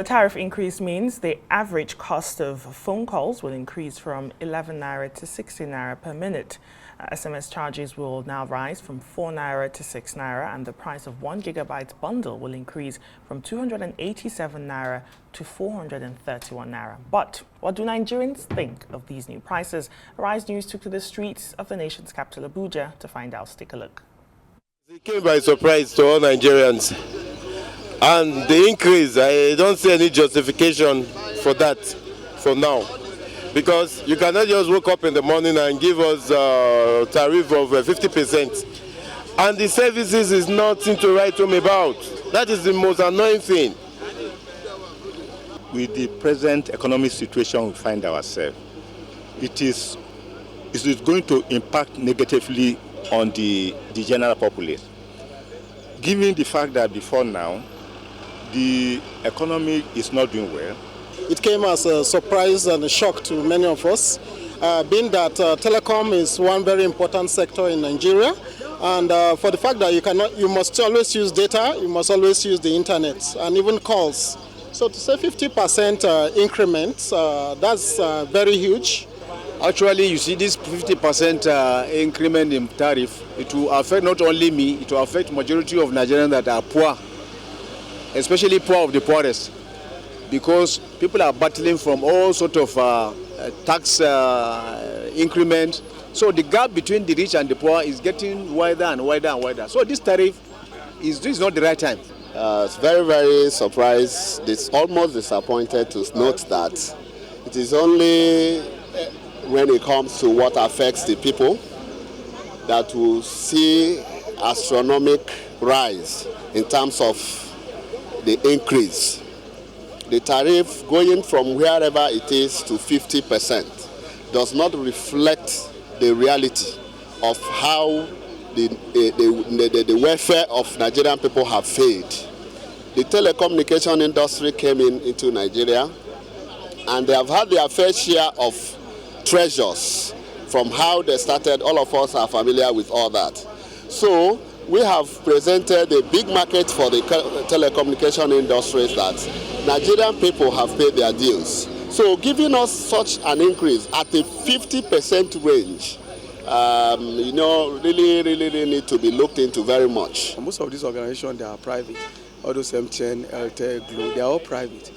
The tariff increase means the average cost of phone calls will increase from 11 naira to 16 naira per minute. SMS charges will now rise from 4 naira to 6 naira, and the price of 1 gigabyte bundle will increase from 287 naira to 431 naira. But what do Nigerians think of these new prices? Arise News took to the streets of the nation's capital, Abuja, to find out. Take a look. It came by surprise to all Nigerians. And the increase, I don't see any justification for that for now. Because you cannot just wake up in the morning and give us a tariff of 50%. And the services is nothing to write home about. That is the most annoying thing. With the present economic situation we find ourselves, it is going to impact negatively on the general populace. Given the fact that before now, the economy is not doing well. It came as a surprise and a shock to many of us, being that telecom is one very important sector in Nigeria, and for the fact that you must always use data, you must always use the internet, and even calls. So to say 50% increment, that's very huge. Actually, you see this 50% increment in tariff, it will affect not only me, it will affect majority of Nigerians that are poor, especially poor of the poorest, because people are battling from all sort of tax increment. So the gap between the rich and the poor is getting wider and wider and wider. So this tariff this is not the right time. It's very, very surprised. It's almost disappointed to note that it is only when it comes to what affects the people that will see astronomical rise in terms of the increase. The tariff going from wherever it is to 50% does not reflect the reality of how the welfare of Nigerian people have failed. The telecommunication industry came into Nigeria, and they have had their fair share of treasures from how they started. All of us are familiar with all that. So we have presented a big market for the telecommunication industries that Nigerian people have paid their dues. So giving us such an increase at a 50% range, really need to be looked into very much. Most of these organizations, they are private. All those MTN, LTE, Glo, they are all private.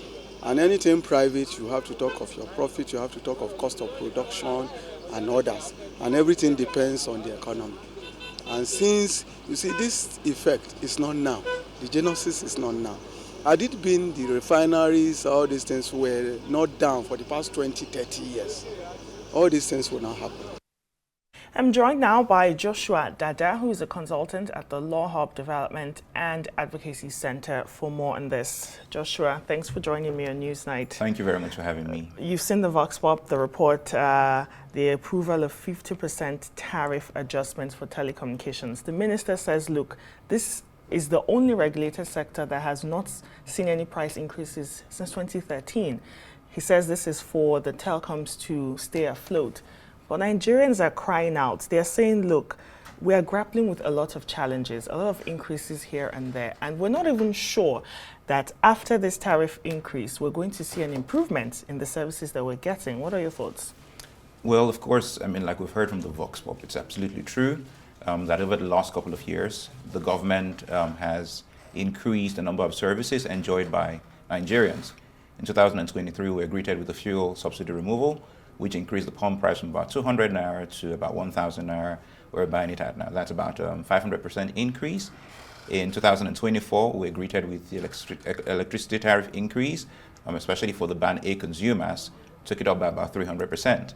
And anything private, you have to talk of your profit, you have to talk of cost of production and others. And everything depends on the economy. And since, you see, this effect is not now. The genesis is not now. Had it been the refineries, all these things were not down for the past 20, 30 years, all these things will not happen. I'm joined now by Joshua Dada, who is a consultant at the Law Hub Development and Advocacy Center, for more on this. Joshua, thanks for joining me on Newsnight. Thank you very much for having me. You've seen the Vox Pop, the report, the approval of 50% tariff adjustments for telecommunications. The minister says, look, this is the only regulated sector that has not seen any price increases since 2013. He says this is for the telecoms to stay afloat. But Nigerians are crying out. They're saying, look, we are grappling with a lot of challenges, a lot of increases here and there, and we're not even sure that after this tariff increase, we're going to see an improvement in the services that we're getting. What are your thoughts? Well, of course, I mean, like we've heard from the Vox Pop, it's absolutely true that over the last couple of years, the government has increased the number of services enjoyed by Nigerians. In 2023, we were greeted with the fuel subsidy removal, which increased the pump price from about 200 naira to about 1,000 naira we're buying it at now. That's about 500% increase. In 2024, we were greeted with the electricity tariff increase, especially for the Band A consumers, took it up by about 300%.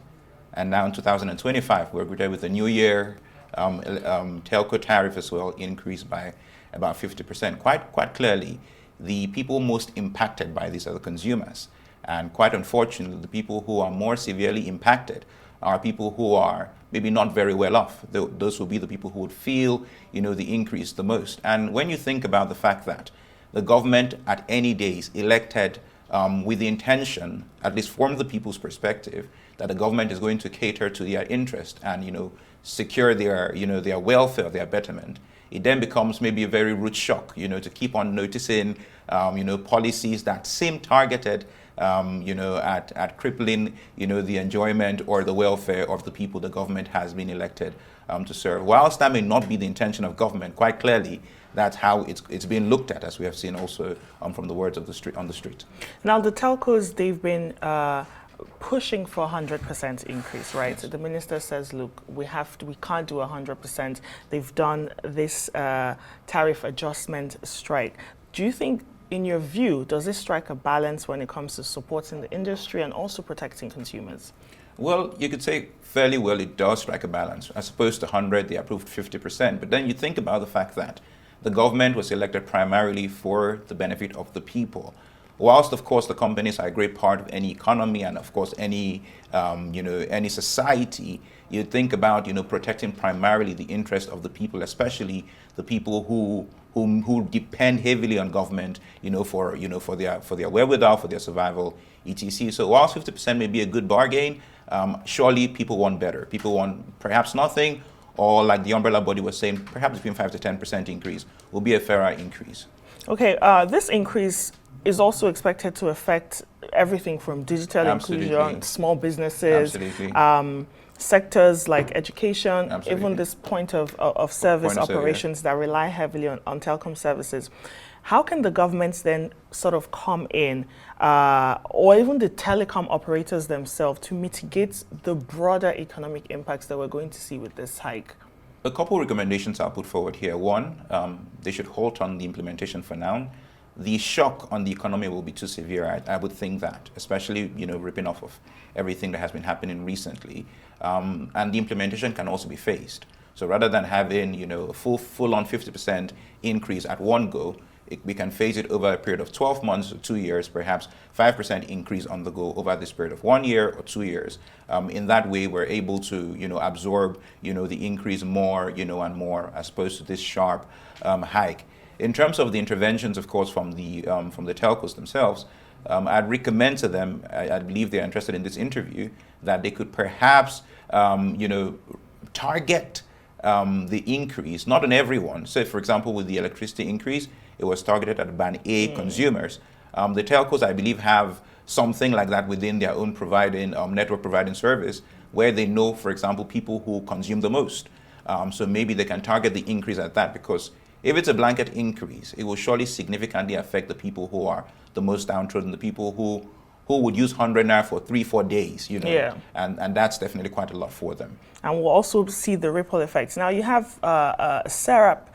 And now in 2025, we're greeted with the New Year telco tariff as well, increased by about 50%. Quite clearly, the people most impacted by these are the consumers. And quite unfortunately, the people who are more severely impacted are people who are maybe not very well off. Those will be the people who would feel, the increase the most. And when you think about the fact that the government at any days elected with the intention, at least from the people's perspective, that the government is going to cater to their interest and, secure their welfare, their betterment, it then becomes maybe a very rude shock, to keep on noticing, policies that seem targeted, at crippling, the enjoyment or the welfare of the people the government has been elected to serve. Whilst that may not be the intention of government, quite clearly, that's how it's being looked at, as we have seen also from the words of the street on the street. Now, the telcos, they've been pushing for 100% increase, right? Yes. The minister says, look, we can't do 100%. They've done this tariff adjustment strike. Do you think, in your view, does this strike a balance when it comes to supporting the industry and also protecting consumers? Well, you could say fairly well it does strike a balance. As opposed to 100, they approved 50%. But then you think about the fact that the government was elected primarily for the benefit of the people. Whilst, of course, the companies are a great part of any economy and, of course, any society, you think about, protecting primarily the interest of the people, especially the people who depend heavily on government, for their wherewithal, for their survival, etc. So whilst 50% may be a good bargain, surely people want better. People want perhaps nothing, or like the umbrella body was saying, perhaps between 5 to 10% increase will be a fairer increase. Okay, this increase is also expected to affect everything from digital inclusion, small businesses, sectors like education, even this point of service operations that rely heavily on telecom services. How can the governments then sort of come in, or even the telecom operators themselves, to mitigate the broader economic impacts that we're going to see with this hike? A couple of recommendations I'll put forward here. One, they should halt on the implementation for now. The shock on the economy will be too severe, I would think that, especially, ripping off of everything that has been happening recently. And the implementation can also be phased. So rather than having, a full-on 50% increase at one go, we can phase it over a period of 12 months or 2 years, perhaps 5% increase on the go over this period of 1 year or 2 years. In that way, we're able to, absorb, the increase more, and more, as opposed to this sharp hike. In terms of the interventions, of course, from the telcos themselves, I'd recommend to them, I believe they're interested in this interview, that they could perhaps, target the increase, not on everyone. So, for example, with the electricity increase, it was targeted at Band A consumers. The telcos, I believe, have something like that within their own network providing service, where they know, for example, people who consume the most. So maybe they can target the increase at that, because if it's a blanket increase, it will surely significantly affect the people who are the most downtrodden, the people who would use 100 naira for 3-4 days, and that's definitely quite a lot for them. And we'll also see the ripple effects. Now, you have SERAP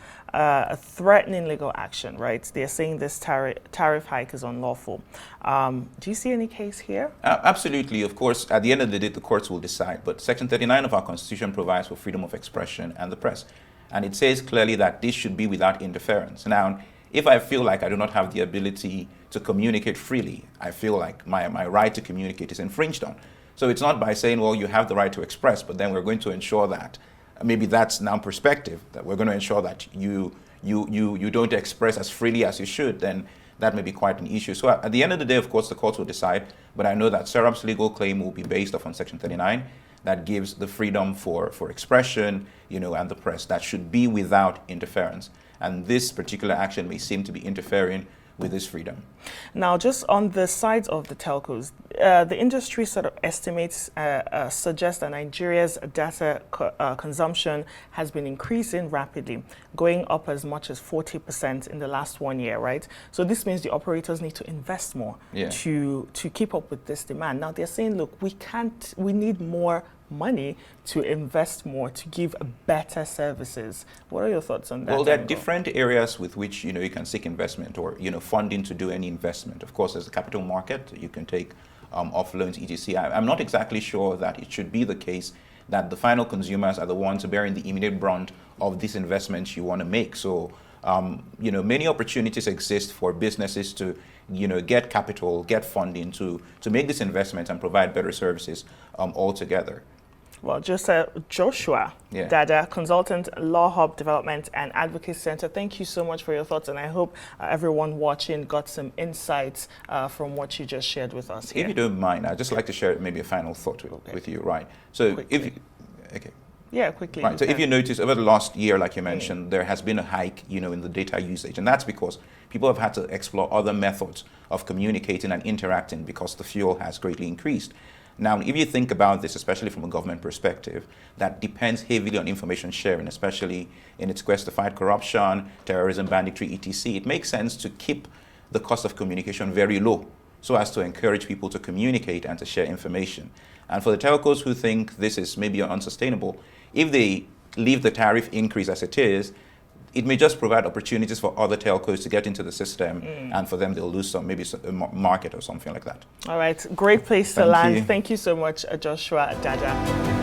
threatening legal action, right? They're saying this tariff hike is unlawful. Do you see any case here? Absolutely. Of course, at the end of the day, the courts will decide. But Section 39 of our Constitution provides for freedom of expression and the press. And it says clearly that this should be without interference. Now, if I feel like I do not have the ability to communicate freely, I feel like my right to communicate is infringed on. So it's not by saying, well, you have the right to express, but then we're going to ensure that, maybe that's now perspective, that we're going to ensure that you don't express as freely as you should, then that may be quite an issue. So at the end of the day, of course, the courts will decide, but I know that SERAP's legal claim will be based off on Section 39. That gives the freedom for expression, and the press, that should be without interference. And this particular action may seem to be interfering with this freedom. Now, just on the sides of the telcos, the industry sort of estimates, suggest that Nigeria's data consumption has been increasing rapidly, going up as much as 40% in the last 1 year, right? So this means the operators need to invest more to keep up with this demand. Now, they're saying, look, we need more money to invest more, to give better services. What are your thoughts on that? Well, there are different areas with which you can seek investment, or funding to do any investment. Of course, there's the capital market. You can take off loans, etc. I'm not exactly sure that it should be the case that the final consumers are the ones bearing the immediate brunt of these investments you want to make. So, many opportunities exist for businesses to get capital, get funding to make this investment and provide better services altogether. Well, Joshua Dada, consultant, Law Hub Development and Advocacy Center, thank you so much for your thoughts, and I hope everyone watching got some insights from what you just shared with us here. If you don't mind, I'd just like to share maybe a final thought with you, right? So, Yeah, quickly. Right. So if you notice over the last year, like you mentioned, there has been a hike, in the data usage, and that's because people have had to explore other methods of communicating and interacting because the fuel has greatly increased. Now, if you think about this, especially from a government perspective, that depends heavily on information sharing, especially in its quest to fight corruption, terrorism, banditry, etc. It makes sense to keep the cost of communication very low so as to encourage people to communicate and to share information. And for the telcos who think this is maybe unsustainable, if they leave the tariff increase as it is, it may just provide opportunities for other telcos to get into the system, and for them they'll lose some, maybe a market or something like that. All right, great place to land. Thank you so much, Joshua Dada.